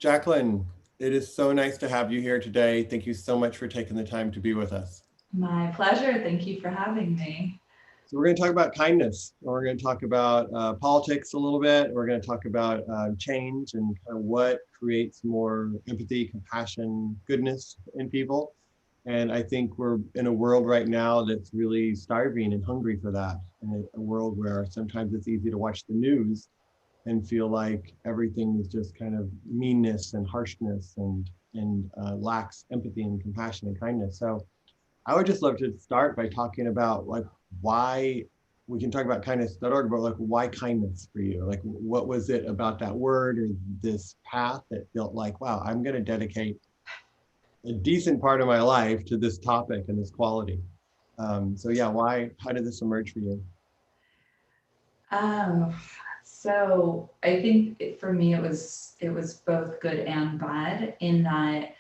Jaclyn, it is so nice to have you here today. Thank you so much for taking the time to be with us. My pleasure. Thank you for having me. So we're going to talk about kindness. We're going to talk about politics a little bit. We're going to talk about change and kind of what creates more empathy, compassion, goodness in people. And I think we're in a world right now that's really starving and hungry for that. And a world where sometimes it's easy to watch the news and feel like everything is just kind of meanness and harshness and lacks empathy and compassion and kindness. So I would just love to start by talking about like why we can talk about kindness.org, but like why kindness for you? Like what was it about that word or this path that felt like, wow, I'm going to dedicate a decent part of my life to this topic and this quality. So yeah, how did this emerge for you? Um, so I think for me it was both good and bad in that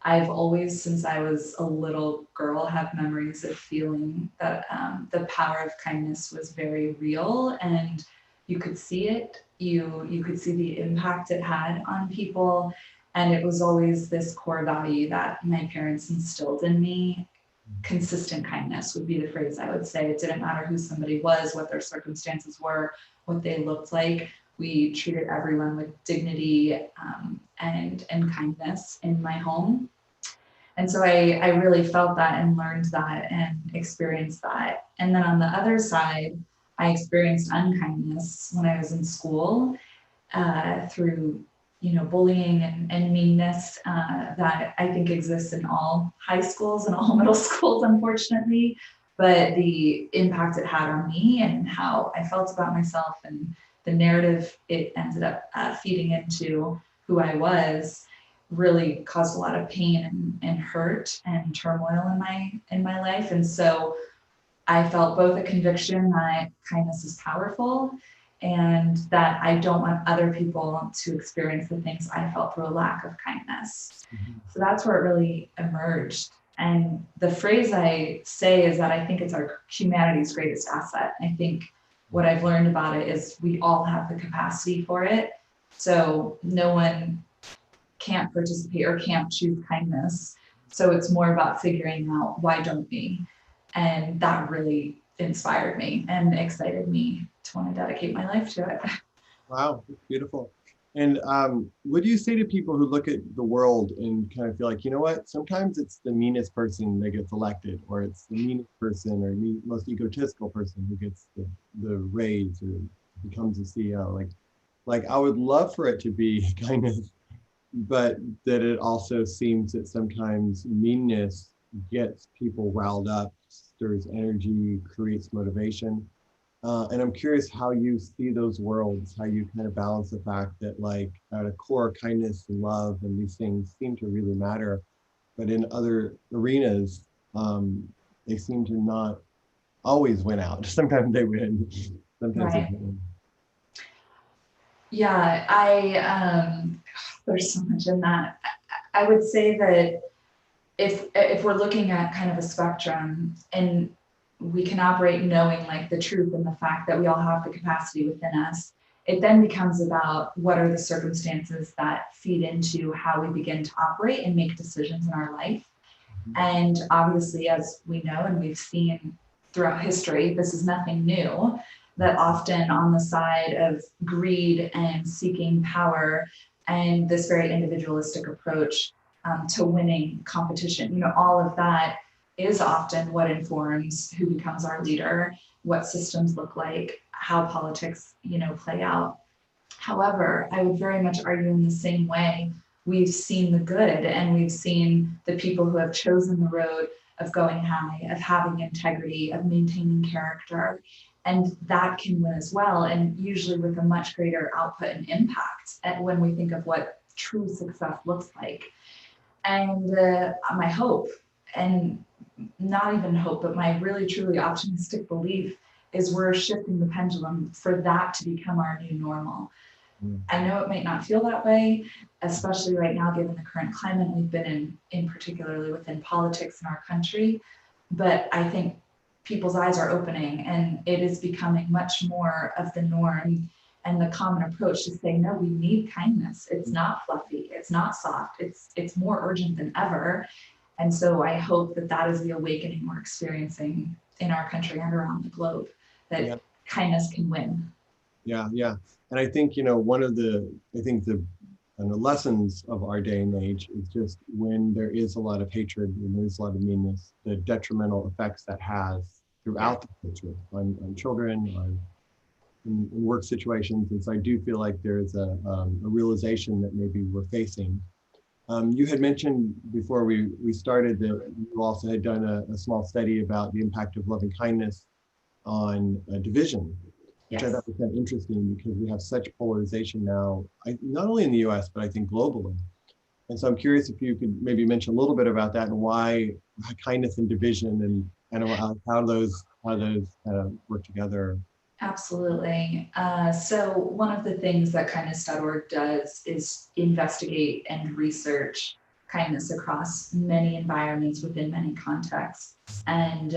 I've always, since I was a little girl, have memories of feeling that the power of kindness was very real, and you could see it. You could see the impact it had on people, and it was always this core value that my parents instilled in me. Consistent kindness would be the phrase I would say. It didn't matter who somebody was, what their circumstances were, what they looked like. We treated everyone with dignity and kindness in my home. And so I really felt that and learned that and experienced that. And then on the other side, I experienced unkindness when I was in school through bullying and meanness that I think exists in all high schools and all middle schools, unfortunately. But the impact it had on me and how I felt about myself and the narrative it ended up feeding into who I was really caused a lot of pain and hurt and turmoil in my life. And so I felt both a conviction that kindness is powerful and that I don't want other people to experience the things I felt through a lack of kindness. Mhm. So that's where it really emerged. And the phrase I say is that I think it's our humanity's greatest asset. I think what I've learned about it is we all have the capacity for it. So no one can't participate or can't choose kindness. So it's more about figuring out why don't we? And that really inspired me and excited me to want to dedicate my life to it. Wow, that's beautiful. And what do you say to people who look at the world and kind of feel like, you know what, sometimes it's the meanest person that gets elected, or it's the meanest person or most egotistical person who gets the raise or becomes a CEO. Like I would love for it to be kind of, but that it also seems that sometimes meanness gets people riled up, stirs energy, creates motivation. And I'm curious how you see those worlds, how you kind of balance the fact that, like, at a core, kindness and love and these things seem to really matter, but in other arenas, they seem to not always win out. Sometimes they win, sometimes they Right. don't. Yeah, there's so much in that. I would say that if we're looking at kind of a spectrum and we can operate knowing like the truth and the fact that we all have the capacity within us, it then becomes about what are the circumstances that feed into how we begin to operate and make decisions in our life. And obviously, as we know and we've seen throughout history, this is nothing new, that often on the side of greed and seeking power and this very individualistic approach to winning competition, all of that is often what informs who becomes our leader, what systems look like, how politics, play out. However, I would very much argue in the same way. We've seen the good and we've seen the people who have chosen the road of going high, of having integrity, of maintaining character. And that can win as well, and usually with a much greater output and impact when we think of what true success looks like. And my hope, and not even hope, but my really truly optimistic belief is we're shifting the pendulum for that to become our new normal. Mm. I know it might not feel that way, especially right now, given the current climate we've been in particularly within politics in our country. But I think people's eyes are opening and it is becoming much more of the norm and the common approach to say, no, we need kindness. It's not fluffy, it's not soft, it's more urgent than ever. And so I hope that that is the awakening we're experiencing in our country and around the globe, that Yeah. kindness can win. Yeah, yeah. And I think, one of the lessons of our day and age is just when there is a lot of hatred, when there's a lot of meanness, the detrimental effects that has throughout the culture on children, in work situations. And so I do feel like there's a realization that maybe we're facing. You had mentioned before we started that you also had done a small study about the impact of loving kindness on division, which I Yes. thought was kind of interesting because we have such polarization now, not only in the US, but I think globally. And so I'm curious if you could maybe mention a little bit about that and why kindness and division and how those kind of work together. Absolutely. So one of the things that kindness.org does is investigate and research kindness across many environments within many contexts. And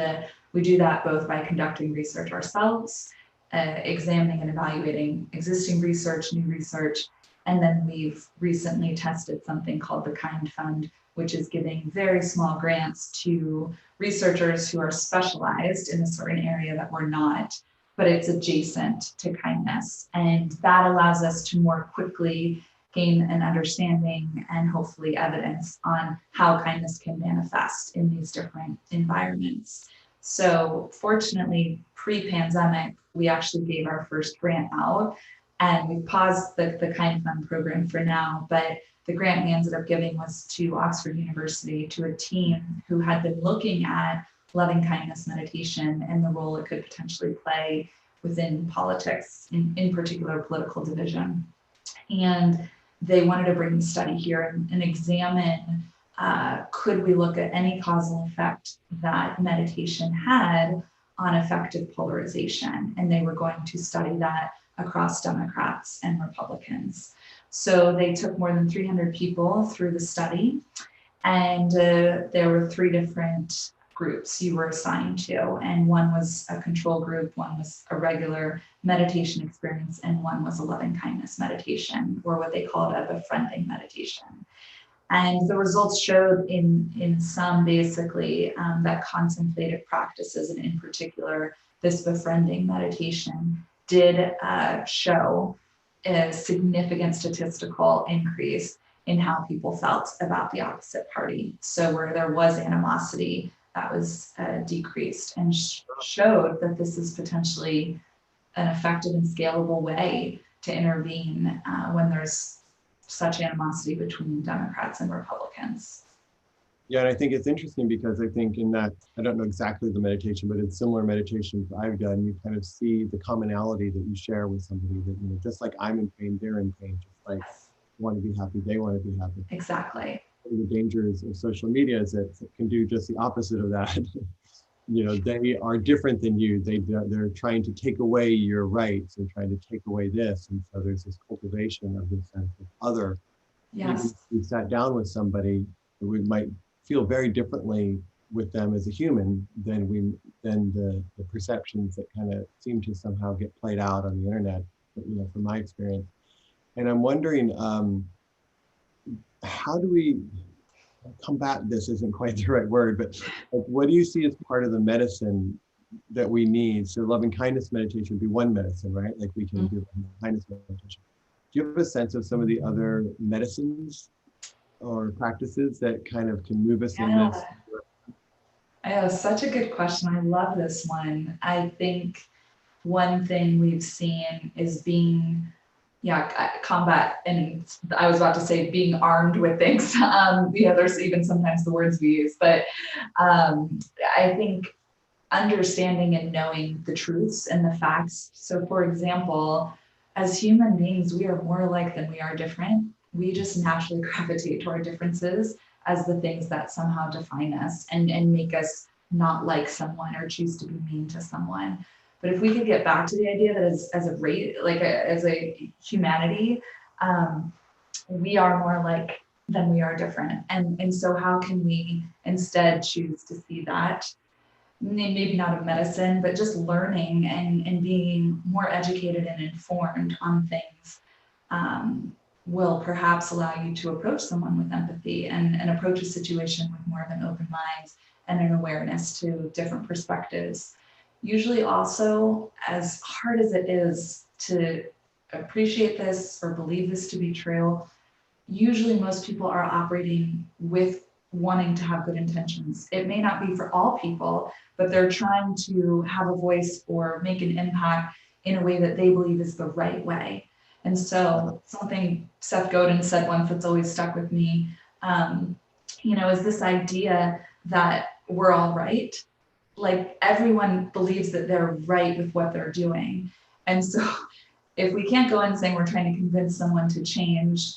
we do that both by conducting research ourselves, examining and evaluating existing research, new research, and then we've recently tested something called the Kind Fund, which is giving very small grants to researchers who are specialized in a certain area that we're not, but it's adjacent to kindness. And that allows us to more quickly gain an understanding and hopefully evidence on how kindness can manifest in these different environments. So fortunately, pre-pandemic, we actually gave our first grant out, and we paused the Kind Fund program for now, but the grant we ended up giving was to Oxford University, to a team who had been looking at loving kindness meditation and the role it could potentially play within politics, in particular political division. And they wanted to bring the study here and examine, could we look at any causal effect that meditation had on effective polarization? And they were going to study that across Democrats and Republicans. So they took more than 300 people through the study, and there were 3 different groups you were assigned to, and one was a control group, one was a regular meditation experience, and one was a loving kindness meditation, or what they called a befriending meditation. And the results showed in some basically that contemplative practices, and in particular this befriending meditation, did show a significant statistical increase in how people felt about the opposite party. So where there was animosity, that was decreased, and showed that this is potentially an effective and scalable way to intervene when there's such animosity between Democrats and Republicans. Yeah, and I think it's interesting because I think in that, I don't know exactly the meditation, but in similar meditations I've done, you kind of see the commonality that you share with somebody that, just like I'm in pain, they're in pain, just like want to be happy, they want to be happy. Exactly. One of the dangers of social media is that it can do just the opposite of that. They are different than you. They're trying to take away your rights and trying to take away this. And so there's this cultivation of this sense of other. Yes. Even if we sat down with somebody, we might feel very differently with them as a human than the perceptions that kind of seem to somehow get played out on the internet, from my experience. And I'm wondering, how do we combat this? Isn't quite the right word, but what do you see as part of the medicine that we need? So loving kindness meditation would be one medicine, right? Like we can do kindness meditation. Do you have a sense of some of the other medicines or practices that kind of can move us in this? Oh, such a good question. I love this one. I think one thing we've seen is being, combat, and I was about to say being armed with things. There's even sometimes the words we use, but I think understanding and knowing the truths and the facts. So for example, as human beings, we are more alike than we are different. We just naturally gravitate to our differences as the things that somehow define us and make us not like someone or choose to be mean to someone. But if we could get back to the idea that as a race, as a humanity, we are more alike than we are different. And so how can we instead choose to see that maybe not of medicine, but just learning and being more educated and informed on things will perhaps allow you to approach someone with empathy and approach a situation with more of an open mind and an awareness to different perspectives. Usually also, as hard as it is to appreciate this or believe this to be true, usually most people are operating with wanting to have good intentions. It may not be for all people, but they're trying to have a voice or make an impact in a way that they believe is the right way. And so something Seth Godin said once that's always stuck with me, is this idea that we're all right. Like everyone believes that they're right with what they're doing. And so if we can't go in saying we're trying to convince someone to change,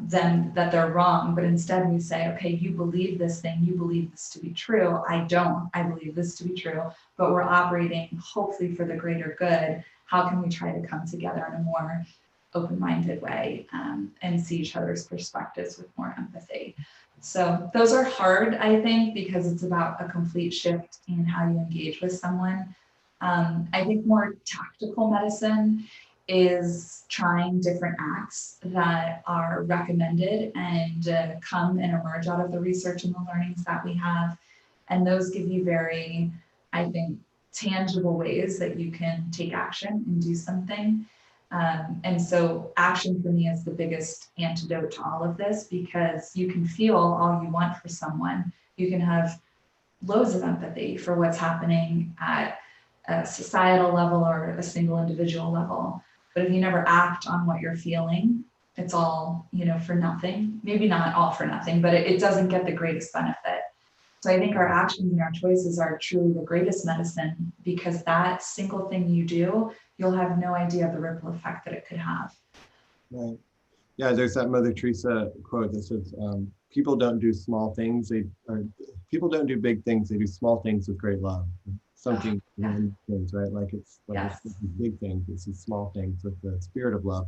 then that they're wrong. But instead we say, okay, you believe this thing, you believe this to be true. I don't, I believe this to be true, but we're operating hopefully for the greater good. How can we try to come together in a more open-minded way and see each other's perspectives with more empathy? So those are hard, I think, because it's about a complete shift in how you engage with someone. I think more tactical medicine is trying different acts that are recommended and come and emerge out of the research and the learnings that we have. And those give you very, I think, tangible ways that you can take action and do something. And so action for me is the biggest antidote to all of this, because you can feel all you want for someone. You can have loads of empathy for what's happening at a societal level or a single individual level. But if you never act on what you're feeling, it's all, for nothing. Maybe not all for nothing, but it doesn't get the greatest benefit. So I think our actions and our choices are truly the greatest medicine, because that single thing you do, you'll have no idea of the ripple effect that it could have. Right. Yeah, there's that Mother Teresa quote that says, people don't do small things, people don't do big things, they do small things with great love. Something, things, right? Like it's big things, it's the small things with the spirit of love.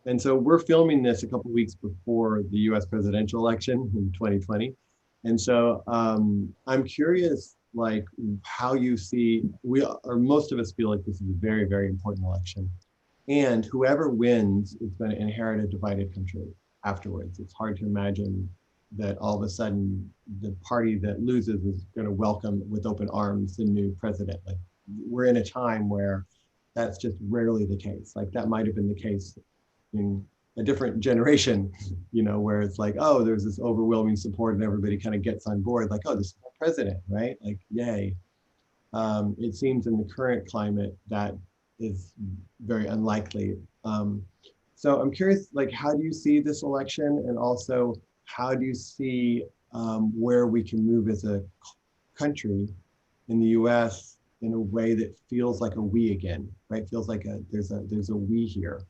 And so we're filming this a couple of weeks before the US presidential election in 2020. And so I'm curious, like how you see, most of us feel like this is a very, very important election. And whoever wins is going to inherit a divided country afterwards. It's hard to imagine that all of a sudden the party that loses is going to welcome with open arms the new president. Like we're in a time where that's just rarely the case. Like that might have been the case in a different generation, where it's like, oh, there's this overwhelming support and everybody kind of gets on board, like, oh, this is the president, right? Like, yay. It seems in the current climate that is very unlikely. So I'm curious, like, how do you see this election? And also, how do you see where we can move as a country in the US in a way that feels like a we again, right? Feels like there's a we here.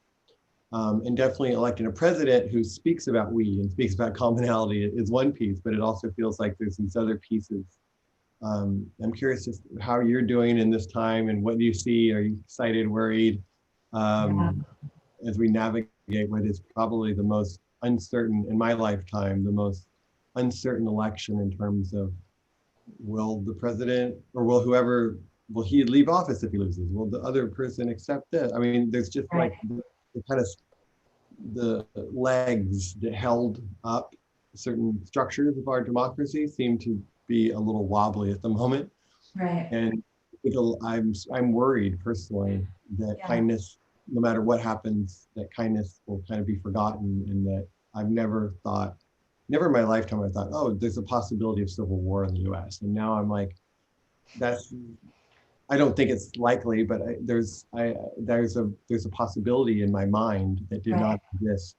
And definitely electing a president who speaks about we and speaks about commonality is one piece, but it also feels like there's these other pieces. I'm curious just how you're doing in this time and what do you see? Are you excited, worried as we navigate what is probably the most uncertain in my lifetime, the most uncertain election in terms of will the president or will he leave office if he loses? Will the other person accept this? I mean, there's just like the kind of the legs that held up certain structures of our democracy seem to be a little wobbly at the moment. Right. And I'm worried personally that kindness, no matter what happens, that kindness will kind of be forgotten, and that I've never in my lifetime I thought, oh, there's a possibility of civil war in the US. And now I'm like, I don't think it's likely, but there's a possibility in my mind that did not exist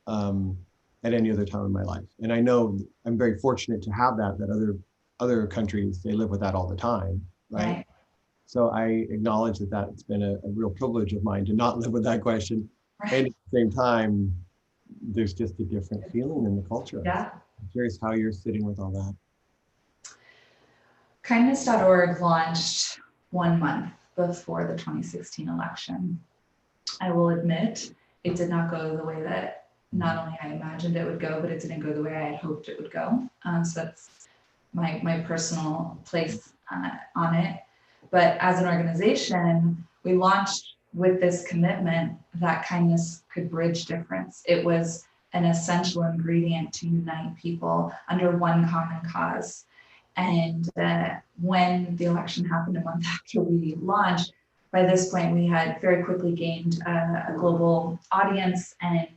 at any other time in my life. And I know I'm very fortunate to have that other countries, they live with that all the time, right? So I acknowledge that that's been a real privilege of mine to not live with that question. And at the same time, there's just a different feeling in the culture. Yeah. I'm curious how you're sitting with all that. Kindness.org launched 1 month before the 2016 election. I will admit, it did not go the way that not only I imagined it would go, but it didn't go the way I had hoped it would go. So that's my personal place on it. But as an organization, we launched with this commitment that kindness could bridge difference. It was an essential ingredient to unite people under one common cause. And when the election happened a month after we launched, by this point we had very quickly gained a global audience and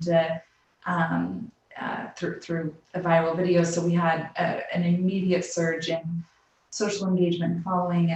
through a viral video. So we had an immediate surge in social engagement and following.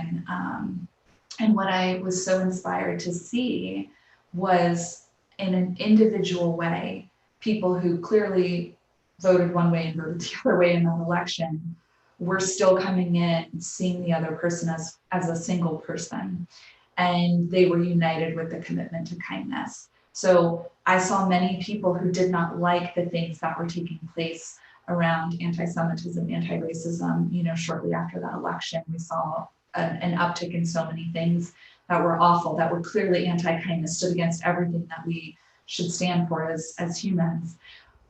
And what I was so inspired to see was, in an individual way, people who clearly voted one way and voted the other way in that election were still coming in and seeing the other person as a single person. And they were united with the commitment to kindness. So I saw many people who did not like the things that were taking place around anti-Semitism, anti-racism. Shortly after that election, we saw an uptick in so many things that were awful, that were clearly anti-kindness, stood against everything that we should stand for as humans.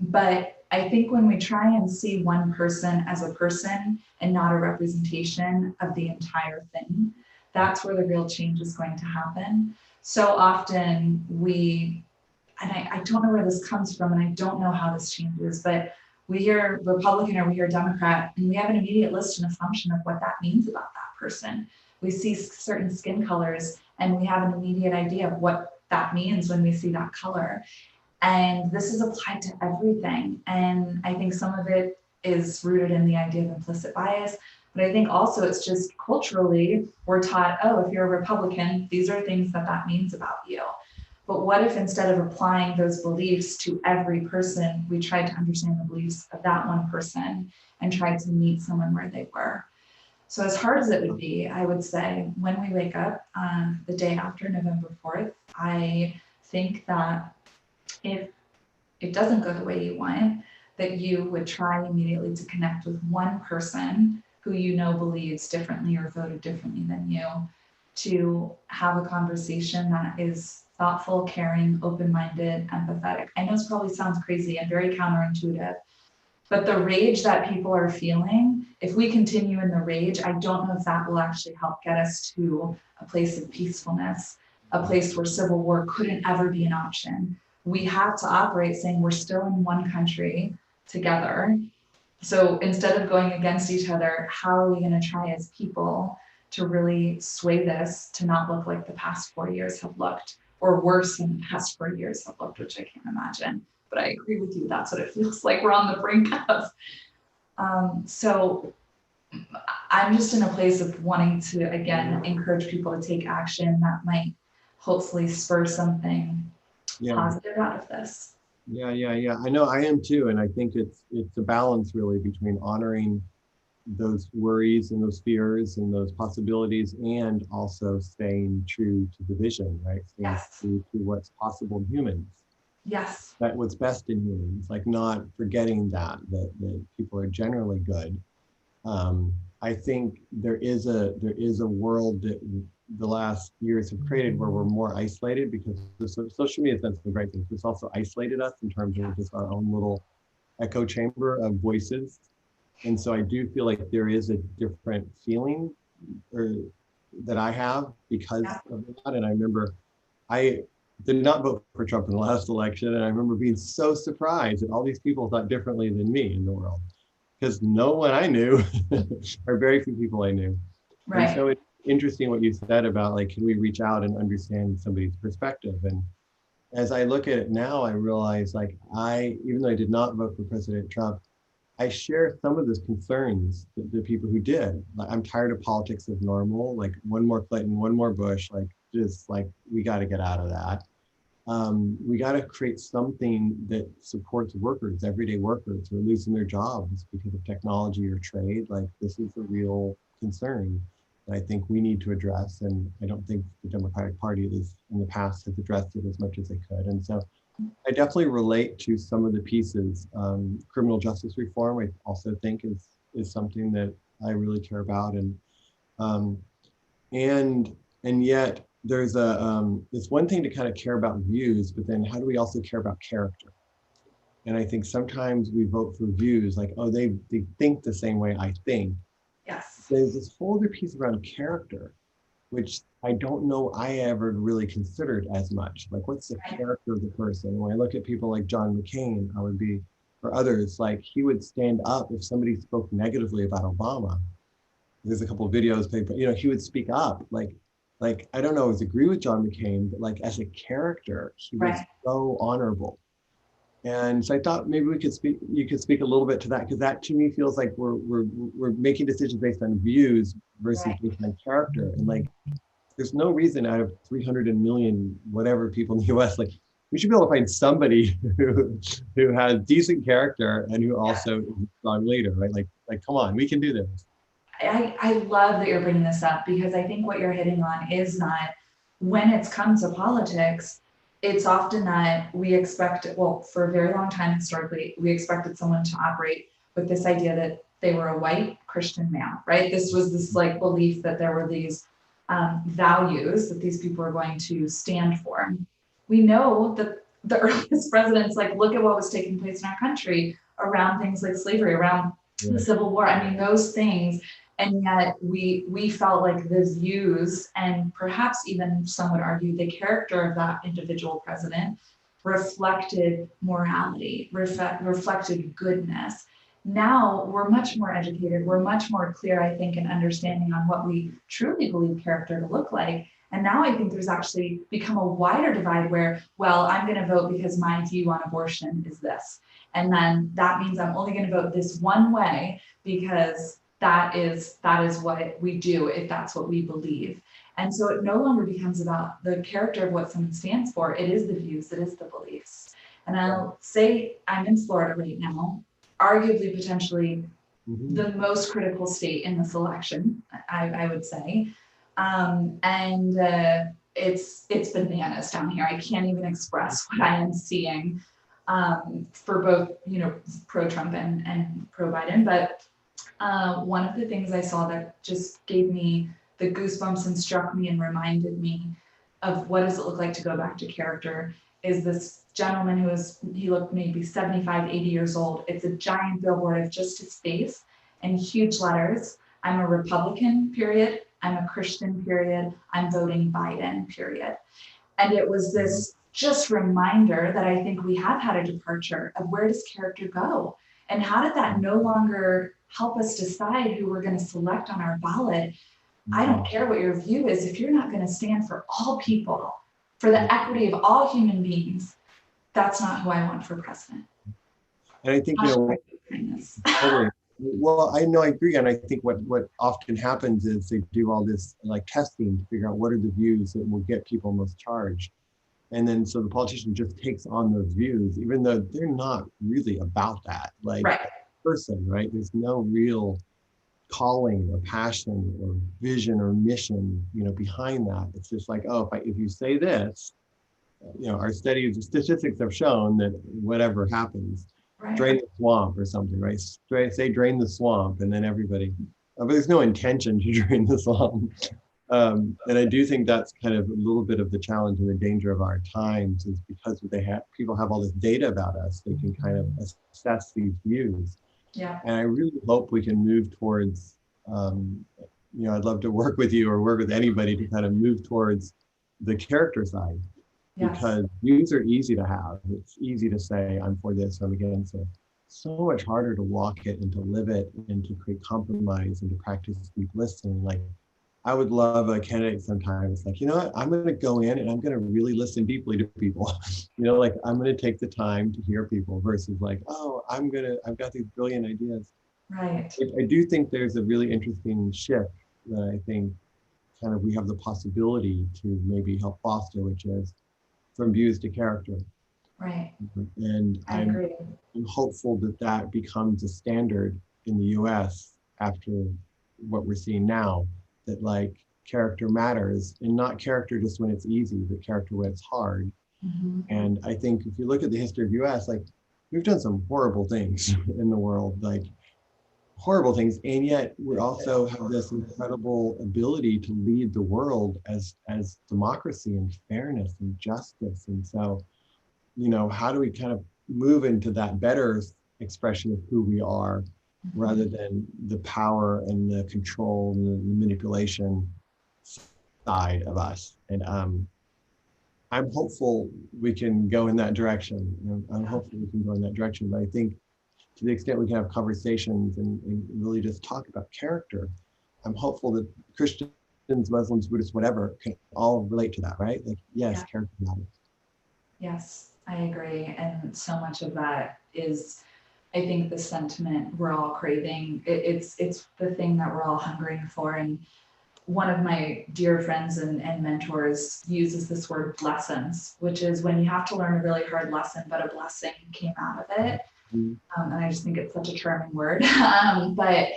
But I think when we try and see one person as a person and not a representation of the entire thing, that's where the real change is going to happen. So often and I don't know where this comes from, and I don't know how this changes, but we hear Republican or we hear Democrat, and we have an immediate list and assumption of what that means about that person. We see certain skin colors, and we have an immediate idea of what that means when we see that color. And this is applied to everything. And I think some of it is rooted in the idea of implicit bias. But I think also it's just culturally, we're taught, oh, if you're a Republican, these are things that means about you. But what if instead of applying those beliefs to every person, we tried to understand the beliefs of that one person and tried to meet someone where they were? So as hard as it would be, I would say when we wake up the day after November 4th, I think that if it doesn't go the way you want, that you would try immediately to connect with one person who believes differently or voted differently than you, to have a conversation that is thoughtful, caring, open-minded, empathetic. I know this probably sounds crazy and very counterintuitive, but the rage that people are feeling, if we continue in the rage, I don't know if that will actually help get us to a place of peacefulness, a place where civil war couldn't ever be an option. We have to operate saying we're still in one country together. So instead of going against each other, how are we going to try as people to really sway this to not look like the past 4 years have looked, or worse than the past 4 years have looked, which I can't imagine. But I agree with you, that's what it feels like we're on the brink of. So I'm just in a place of wanting to, again, encourage people to take action that might hopefully spur something positive out of this. Yeah. I know I am too. And I think it's a balance really between honoring those worries and those fears and those possibilities, and also staying true to the vision, right? Staying true to what's possible in humans. Yes. That what's best in humans, like not forgetting that people are generally good. I think there is a world that the last years have created where we're more isolated, because the social media has done some great things. It's also isolated us in terms of just our own little echo chamber of voices. And so I do feel like there is a different feeling that I have because of that. And I remember I did not vote for Trump in the last election. And I remember being so surprised that all these people thought differently than me in the world, because no one I knew, or very few people I knew. Right. And so it's interesting what you said about, like, can we reach out and understand somebody's perspective? And as I look at it now, I realize, like, even though I did not vote for President Trump, I share some of those concerns that the people who did. Like, I'm tired of politics of normal, like one more Clinton, one more Bush, like just like we got to get out of that. We got to create something that supports workers, everyday workers who are losing their jobs because of technology or trade. Like, this is a real concern that I think we need to address. And I don't think the Democratic Party in the past has addressed it as much as they could. And so I definitely relate to some of the pieces. Criminal justice reform, I also think is something that I really care about. And yet there's it's one thing to kind of care about views, but then how do we also care about character? And I think sometimes we vote for views like, oh, they think the same way I think, Yes. there's this whole other piece around character, which I don't know I ever really considered as much. Like, what's the character of the person? When I look at people like John McCain, I would be, or others, like he would stand up if somebody spoke negatively about Obama. There's a couple of videos, but he would speak up. Like I don't always agree with John McCain, but like as a character, he was Right. so honorable. And so I thought maybe you could speak a little bit to that, because that to me feels like we're making decisions based on views versus Right. based on character. And like, there's no reason out of 300 million whatever people in the US, like we should be able to find somebody who has decent character and who Yeah. also is a strong leader, right? Like come on, we can do this. I love that you're bringing this up because I think what you're hitting on is not when it's come to politics, it's often that we expect, well, for a very long time historically, we expected someone to operate with this idea that they were a white Christian male, right? This was this like belief that there were these values that these people were going to stand for. We know that the earliest presidents, like, look at what was taking place in our country around things like slavery, around the Civil War. I mean, those things, and yet we felt like the views and perhaps even some would argue the character of that individual president reflected morality, reflected goodness. Now we're much more educated, we're much more clear, I think, in understanding on what we truly believe character to look like. And now I think there's actually become a wider divide where, well, I'm going to vote because my view on abortion is this, and then that means I'm only going to vote this one way because that is what we do if that's what we believe. And so it no longer becomes about the character of what someone stands for. It is the views, it is the beliefs. And I'll say I'm in Florida right now, arguably potentially the most critical state in this election, I would say. It's bananas down here. I can't even express what I am seeing for both, pro-Trump and pro-Biden. But one of the things I saw that just gave me the goosebumps and struck me and reminded me of what does it look like to go back to character is this gentleman he looked maybe 75, 80 years old. It's a giant billboard of just his face and huge letters. I'm a Republican, period. I'm a Christian, period. I'm voting Biden, period. And it was this just reminder that I think we have had a departure of where does character go? And how did that no longer help us decide who we're going to select on our ballot? I don't care what your view is. If you're not going to stand for all people, for the equity of all human beings, that's not who I want for president. And I think, totally. Well, I know I agree. And I think what often happens is they do all this like testing to figure out what are the views that will get people most charged. And then so the politician just takes on those views, even though they're not really about that. Like person, right? There's no real calling or passion or vision or mission, behind that. It's just like, oh, if you say this, our statistics have shown that whatever happens, drain the swamp or something, right? Say drain the swamp, and then everybody. But there's no intention to drain the swamp. And I do think that's kind of a little bit of the challenge and the danger of our times is because people have all this data about us, they can kind of assess these views. Yeah. And I really hope we can move towards, I'd love to work with you or work with anybody to kind of move towards the character side. Yes. Because views are easy to have. It's easy to say, I'm for this, I'm against it. So much harder to walk it and to live it and to create compromise and to practice deep listening. Like, I would love a candidate sometimes, like, you know what, I'm going to go in and I'm going to really listen deeply to people. Like I'm going to take the time to hear people versus like, oh, I've got these brilliant ideas. Right. I do think there's a really interesting shift that I think kind of we have the possibility to maybe help foster, which is from views to character. Right. And I'm hopeful that becomes a standard in the US after what we're seeing now. That like character matters, and not character just when it's easy, but character when it's hard. Mm-hmm. And I think if you look at the history of US, like we've done some horrible things in the world, like horrible things, and yet we also have this incredible ability to lead the world as democracy and fairness and justice. And so, how do we kind of move into that better expression of who we are rather than the power and the control and the manipulation side of us. And I'm hopeful we can go in that direction. I'm hopeful we can go in that direction. But I think to the extent we can have conversations and really just talk about character, I'm hopeful that Christians, Muslims, Buddhists, whatever, can all relate to that, right? Like, yes, Yeah. character matters. Yes, I agree. And so much of that is, I think, the sentiment we're all craving. It's the thing that we're all hungering for. And one of my dear friends and mentors uses this word lessons, which is when you have to learn a really hard lesson, but a blessing came out of it. And I just think it's such a charming word. But,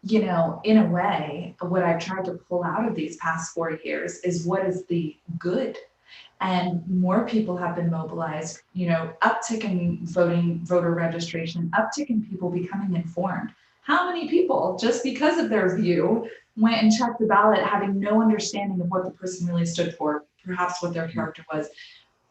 you know, in a way, what I've tried to pull out of these past 4 years is what is the good. And more people have been mobilized, you know, uptick in voter registration, uptick in people becoming informed. How many people, just because of their view, went and checked the ballot having no understanding of what the person really stood for, perhaps what their character was?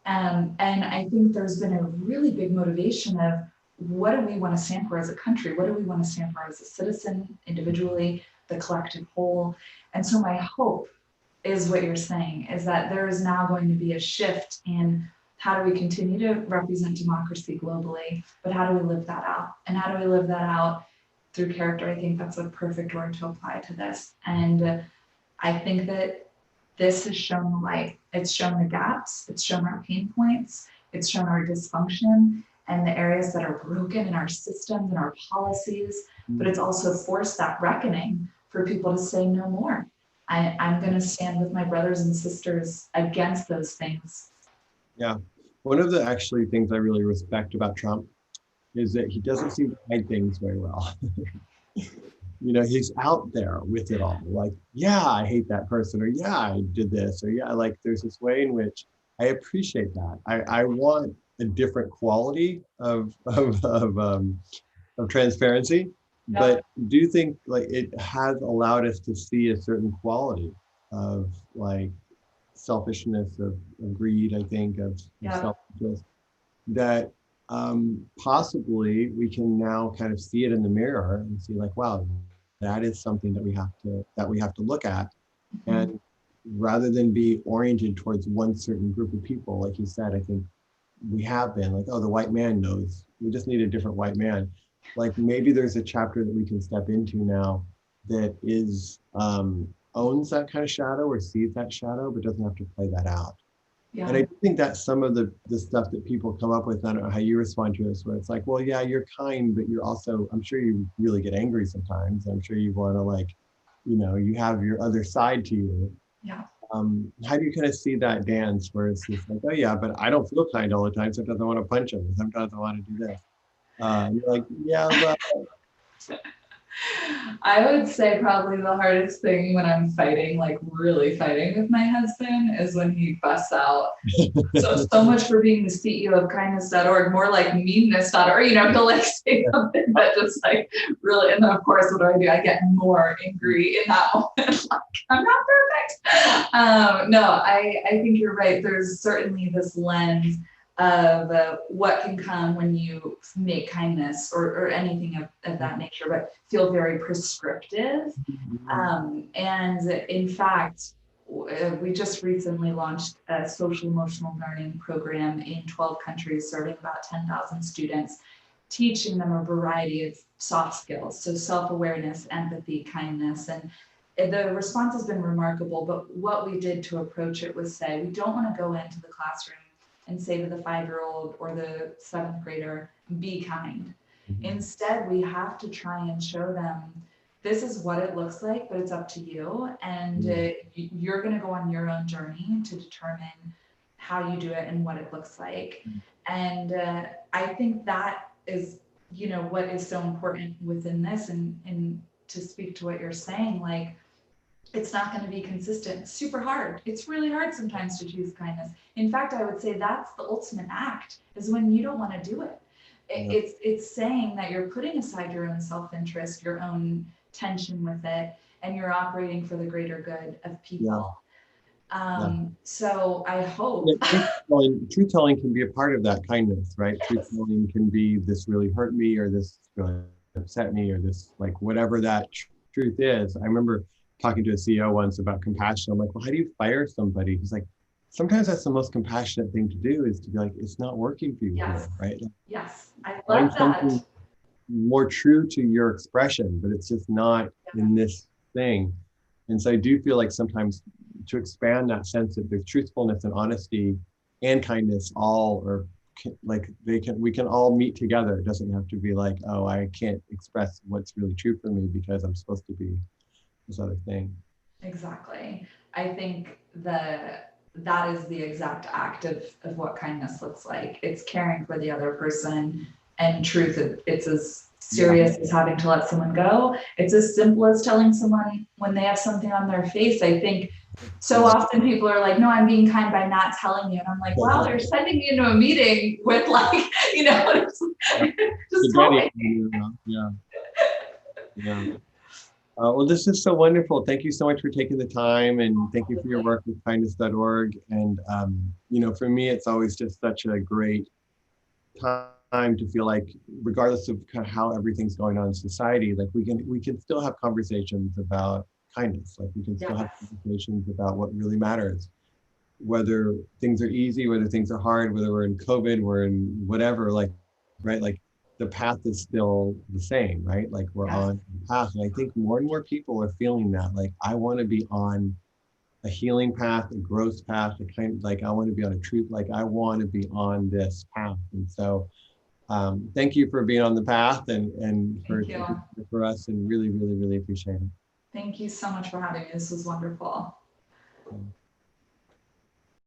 And I think there's been a really big motivation of what do we want to stand for as a country? What do we want to stand for as a citizen, individually, the collective whole? And so my hope is what you're saying, is that there is now going to be a shift in how do we continue to represent democracy globally, but how do we live that out? And how do we live that out through character? I think that's a perfect word to apply to this. And I think that this has shown the light. It's shown the gaps, it's shown our pain points, it's shown our dysfunction and the areas that are broken in our systems and our policies, but it's also forced that reckoning for people to say no more. I'm going to stand with my brothers and sisters against those things. Yeah. One of the actually things I really respect about Trump is that he doesn't seem to hide things very well. You know, he's out there with it all. Like, yeah, I hate that person, or yeah, I did this, or yeah, like there's this way in which I appreciate that. I want a different quality of transparency, but do you think like it has allowed us to see a certain quality of like selfishness, of greed, I think, of selfishness, that possibly we can now kind of see it in the mirror and see like, wow, that is something that we have to look at. And rather than be oriented towards one certain group of people, like you said, I think we have been like, oh, the white man knows. We just need a different white man. Like maybe there's a chapter that we can step into now that is owns that kind of shadow or sees that shadow, but doesn't have to play that out. Yeah. And I think that's some of the stuff that people come up with. I don't know how you respond to this, where it's like, well, yeah, you're kind, but you're also, I'm sure you really get angry sometimes. I'm sure you want to like, you know, you have your other side to you. Yeah. How do you kind of see that dance where it's just like, oh yeah, but I don't feel kind all the time. Sometimes I want to punch him. Sometimes I want to do this. You're like, yeah, but I would say probably the hardest thing when I'm fighting, like really fighting with my husband, is when he busts out. So much for being the CEO of kindness.org, more like meanness.org. You know, he'll like say something that just like really, and then of course, what do? I get more angry in that moment. Like, I'm not perfect. No, I think you're right. There's certainly this lens of what can come when you make kindness or anything of that nature, but feel very prescriptive. And in fact, we just recently launched a social emotional learning program in 12 countries, serving about 10,000 students, teaching them a variety of soft skills. So self-awareness, empathy, kindness, and the response has been remarkable. But what we did to approach it was say, we don't want to go into the classroom and say to the 5-year-old or the 7th grader, be kind. Instead, we have to try and show them this is what it looks like, but it's up to you. And you're going to go on your own journey to determine how you do it and what it looks like. And I think that is, you know, what is so important within this. And to speak to what you're saying, like, it's not going to be consistent. It's super hard. It's really hard sometimes to choose kindness. In fact, I would say that's the ultimate act, is when you don't want to do it. It's saying that you're putting aside your own self-interest, your own tension with it, and you're operating for the greater good of people. So I hope truth telling can be a part of that kindness, right? Truth telling can be, this really hurt me, or this really upset me, or this, like, whatever that truth is. I remember talking to a CEO once about compassion. I'm like, well, how do you fire somebody? He's like, sometimes that's the most compassionate thing to do, is to be like, it's not working for you here, Yes. right? Like, Yes. I find love that. something more true to your expression, but it's just not in this thing. And so I do feel like sometimes, to expand that sense of the truthfulness and honesty and kindness, all are like, we can all meet together. It doesn't have to be like, oh, I can't express what's really true for me because I'm supposed to be this other thing. Exactly. I think that is the exact act of what kindness looks like. It's caring for the other person, and truth, it's as Yeah. serious as having to let someone go. It's as simple as telling someone when they have something on their face. I think so Yeah. often people are like, no, I'm being kind by not telling you. And I'm like, wow, they're sending you into a meeting with, like, just tell Spaghetti. me. Yeah. Yeah. Well, this is so wonderful. Thank you so much for taking the time, and thank you for your work with kindness.org. And, for me, it's always just such a great time to feel like, regardless of kind of how everything's going on in society, like we can still have conversations about kindness. Like, we can still have Yes. conversations about what really matters, whether things are easy, whether things are hard, whether we're in COVID, we're in whatever, like, right? Like, the path is still the same, right? Like, we're Yes. on the path. And I think more and more people are feeling that, like, I want to be on a healing path, a growth path, a kind, like, I want to be on a truth, like, I want to be on this path. And so, thank you for being on the path, and for Thank you. for us, and really, really, really appreciate it. Thank you so much for having me. This was wonderful.